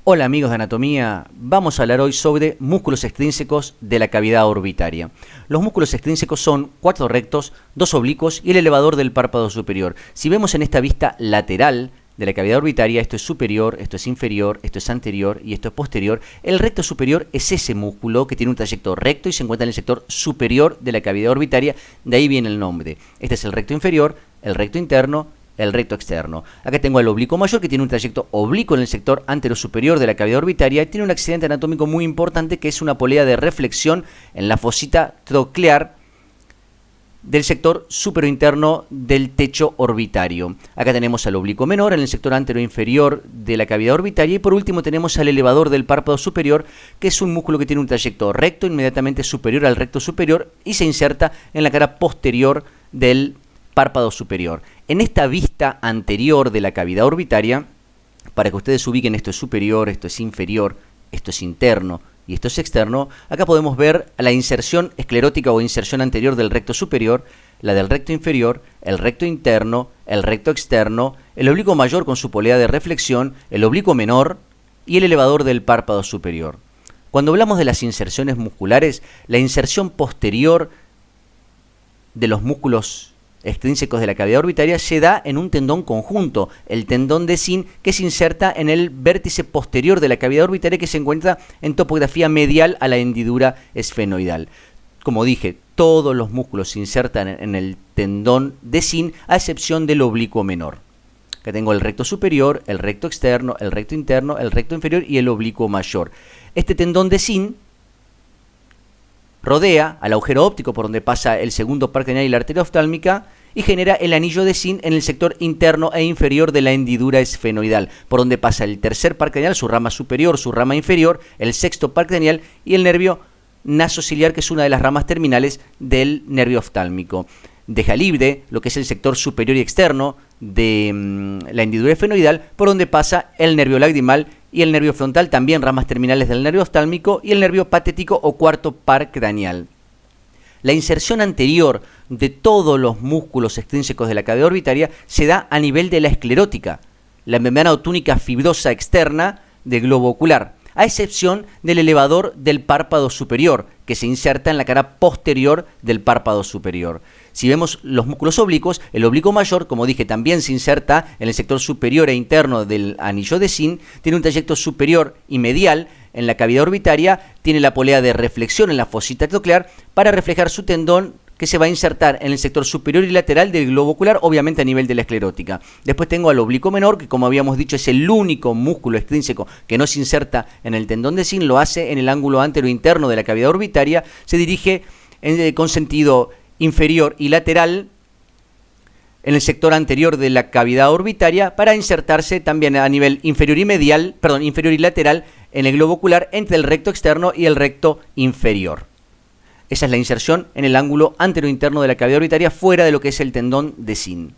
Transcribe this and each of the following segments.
Hola amigos de anatomía, vamos a hablar hoy sobre músculos extrínsecos de la cavidad orbitaria. Los músculos extrínsecos son 4 rectos, 2 oblicuos y el elevador del párpado superior. Si vemos en esta vista lateral de la cavidad orbitaria, esto es superior, esto es inferior, esto es anterior y esto es posterior. El recto superior es ese músculo que tiene un trayecto recto y se encuentra en el sector superior de la cavidad orbitaria, de ahí viene el nombre. Este es el recto inferior, el recto interno, el recto externo. Acá tengo el oblicuo mayor que tiene un trayecto oblicuo en el sector anterosuperior de la cavidad orbitaria y tiene un accidente anatómico muy importante que es una polea de reflexión en la fosita troclear del sector superointerno del techo orbitario. Acá tenemos al oblicuo menor en el sector anteroinferior de la cavidad orbitaria y por último tenemos al elevador del párpado superior, que es un músculo que tiene un trayecto recto inmediatamente superior al recto superior y se inserta en la cara posterior del párpado superior. En esta vista anterior de la cavidad orbitaria, para que ustedes ubiquen, esto es superior, esto es inferior, esto es interno y esto es externo, acá podemos ver la inserción esclerótica o inserción anterior del recto superior, la del recto inferior, el recto interno, el recto externo, el oblicuo mayor con su polea de reflexión, el oblicuo menor y el elevador del párpado superior. Cuando hablamos de las inserciones musculares, la inserción posterior de los músculos extrínsecos de la cavidad orbitaria se da en un tendón conjunto, el tendón de Sinn, que se inserta en el vértice posterior de la cavidad orbitaria que se encuentra en topografía medial a la hendidura esfenoidal. Como dije, todos los músculos se insertan en el tendón de Sinn a excepción del oblicuo menor. Acá tengo el recto superior, el recto externo, el recto interno, el recto inferior y el oblicuo mayor. Este tendón de Sinn rodea al agujero óptico por donde pasa el segundo par craneal y la arteria oftálmica y genera el anillo de Sinn en el sector interno e inferior de la hendidura esfenoidal, por donde pasa el tercer par craneal, su rama superior, su rama inferior, el sexto par craneal y el nervio nasociliar, que es una de las ramas terminales del nervio oftálmico. Deja libre lo que es el sector superior y externo de la hendidura esfenoidal, por donde pasa el nervio lagrimal y el nervio frontal, también ramas terminales del nervio oftálmico, y el nervio patético o cuarto par craneal. La inserción anterior de todos los músculos extrínsecos de la cavidad orbitaria se da a nivel de la esclerótica, la membrana túnica fibrosa externa del globo ocular, a excepción del elevador del párpado superior, que se inserta en la cara posterior del párpado superior. Si vemos los músculos oblicuos, el oblicuo mayor, como dije, también se inserta en el sector superior e interno del anillo de Sinn, tiene un trayecto superior y medial en la cavidad orbitaria, tiene la polea de reflexión en la fosita troclear para reflejar su tendón que se va a insertar en el sector superior y lateral del globo ocular, obviamente a nivel de la esclerótica. Después tengo al oblicuo menor, que como habíamos dicho es el único músculo extrínseco que no se inserta en el tendón de Sinn, lo hace en el ángulo antero-interno de la cavidad orbitaria, se dirige con sentido inferior y lateral en el sector anterior de la cavidad orbitaria para insertarse también a nivel inferior y lateral en el globo ocular entre el recto externo y el recto inferior. Esa es la inserción en el ángulo anterointerno de la cavidad orbitaria fuera de lo que es el tendón de Sinn.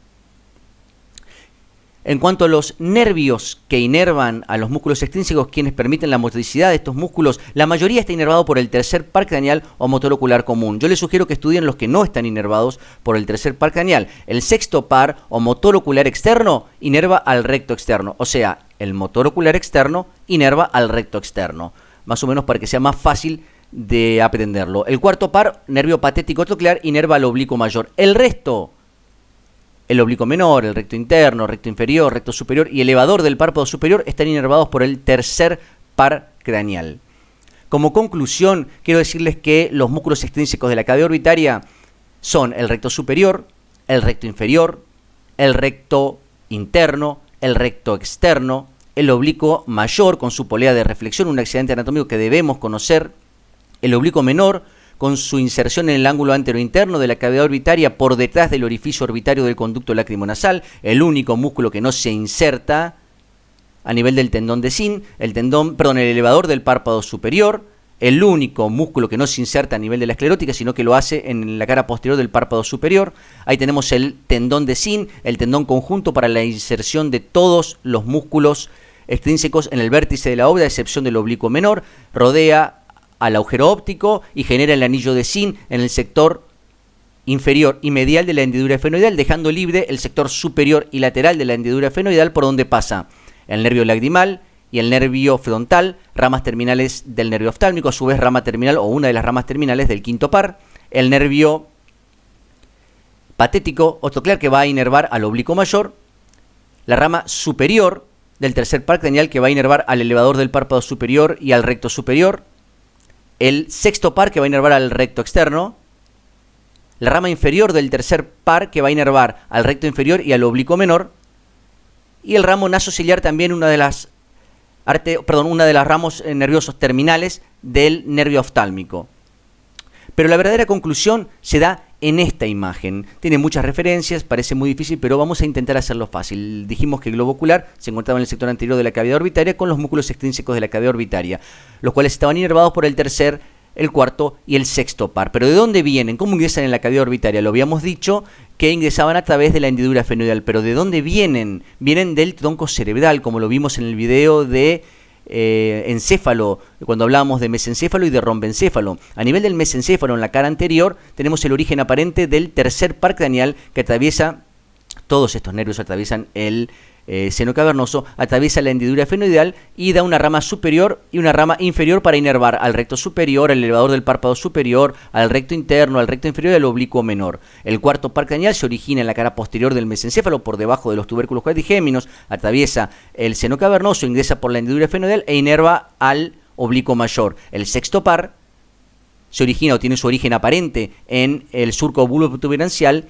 En cuanto a los nervios que inervan a los músculos extrínsecos, quienes permiten la motricidad de estos músculos, la mayoría está inervado por el tercer par craneal o motor ocular común. Yo les sugiero que estudien los que no están inervados por el tercer par craneal. El sexto par o motor ocular externo inerva al recto externo, o sea, el motor ocular externo inerva al recto externo, más o menos para que sea más fácil de aprenderlo. El cuarto par, nervio patético troclear, inerva al oblicuo mayor. El resto, el oblicuo menor, el recto interno, recto inferior, recto superior y elevador del párpado superior están inervados por el tercer par craneal. Como conclusión, quiero decirles que los músculos extrínsecos de la cavidad orbitaria son el recto superior, el recto inferior, el recto interno, el recto externo, el oblicuo mayor con su polea de reflexión, un accidente anatómico que debemos conocer, el oblicuo menor con su inserción en el ángulo anterointerno de la cavidad orbitaria por detrás del orificio orbitario del conducto lacrimonasal, el único músculo que no se inserta a nivel del tendón de Sinn, el elevador del párpado superior, el único músculo que no se inserta a nivel de la esclerótica, sino que lo hace en la cara posterior del párpado superior. Ahí tenemos el tendón de Sinn, el tendón conjunto para la inserción de todos los músculos extrínsecos en el vértice de la órbita, a excepción del oblicuo menor, rodea al agujero óptico y genera el anillo de Sinn en el sector inferior y medial de la hendidura esfenoidal, dejando libre el sector superior y lateral de la hendidura esfenoidal por donde pasa el nervio lagrimal y el nervio frontal, ramas terminales del nervio oftálmico, a su vez rama terminal o una de las ramas terminales del quinto par, el nervio patético octoclear que va a inervar al oblicuo mayor, la rama superior del tercer par craneal que va a inervar al elevador del párpado superior y al recto superior, el sexto par que va a inervar al recto externo, la rama inferior del tercer par que va a inervar al recto inferior y al oblicuo menor, y el ramo nasociliar también una de las ramos nerviosos terminales del nervio oftálmico. Pero la verdadera conclusión se da en esta imagen. Tiene muchas referencias, parece muy difícil, pero vamos a intentar hacerlo fácil. Dijimos que el globo ocular se encontraba en el sector anterior de la cavidad orbitaria con los músculos extrínsecos de la cavidad orbitaria, los cuales estaban inervados por el tercer, el cuarto y el sexto par. ¿Pero de dónde vienen? ¿Cómo ingresan en la cavidad orbitaria? Lo habíamos dicho que ingresaban a través de la hendidura esfenoidal. ¿Pero de dónde vienen? Vienen del tronco cerebral, como lo vimos en el video de encéfalo, cuando hablábamos de mesencéfalo y de rombencéfalo. A nivel del mesencéfalo, en la cara anterior, tenemos el origen aparente del tercer par craneal que atraviesa, todos estos nervios atraviesan el seno cavernoso, atraviesa la hendidura esfenoidal y da una rama superior y una rama inferior para inervar al recto superior, al elevador del párpado superior, al recto interno, al recto inferior y al oblicuo menor. El cuarto par craneal se origina en la cara posterior del mesencéfalo, por debajo de los tubérculos cuadrigéminos, atraviesa el seno cavernoso, ingresa por la hendidura esfenoidal e inerva al oblicuo mayor. El sexto par se origina o tiene su origen aparente en el surco bulboprotuberancial,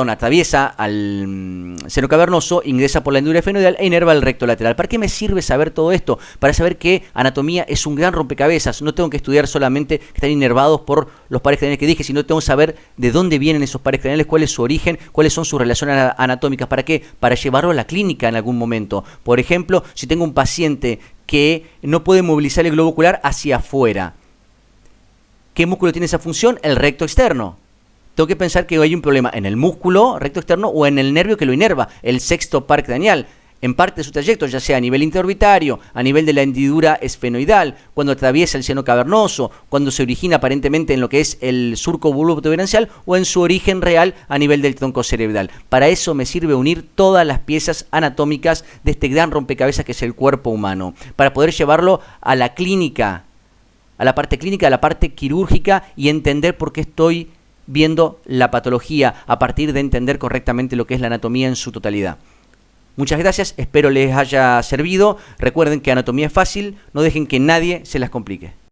atraviesa al seno cavernoso, ingresa por la hendidura esfenoidal e inerva el recto lateral. ¿Para qué me sirve saber todo esto? Para saber que anatomía es un gran rompecabezas. No tengo que estudiar solamente que están inervados por los pares craneales que dije, sino tengo que saber de dónde vienen esos pares craneales, cuál es su origen, cuáles son sus relaciones anatómicas. ¿Para qué? Para llevarlo a la clínica en algún momento. Por ejemplo, si tengo un paciente que no puede movilizar el globo ocular hacia afuera, ¿qué músculo tiene esa función? El recto externo. Tengo que pensar que hay un problema en el músculo recto externo o en el nervio que lo inerva, el sexto par craneal, en parte de su trayecto, ya sea a nivel interorbitario, a nivel de la hendidura esfenoidal, cuando atraviesa el seno cavernoso, cuando se origina aparentemente en lo que es el surco bulboprotuberancial o en su origen real a nivel del tronco cerebral. Para eso me sirve unir todas las piezas anatómicas de este gran rompecabezas que es el cuerpo humano, para poder llevarlo a la clínica, a la parte clínica, a la parte quirúrgica y entender por qué estoy viendo la patología a partir de entender correctamente lo que es la anatomía en su totalidad. Muchas gracias, espero les haya servido. Recuerden que anatomía es fácil, no dejen que nadie se las complique.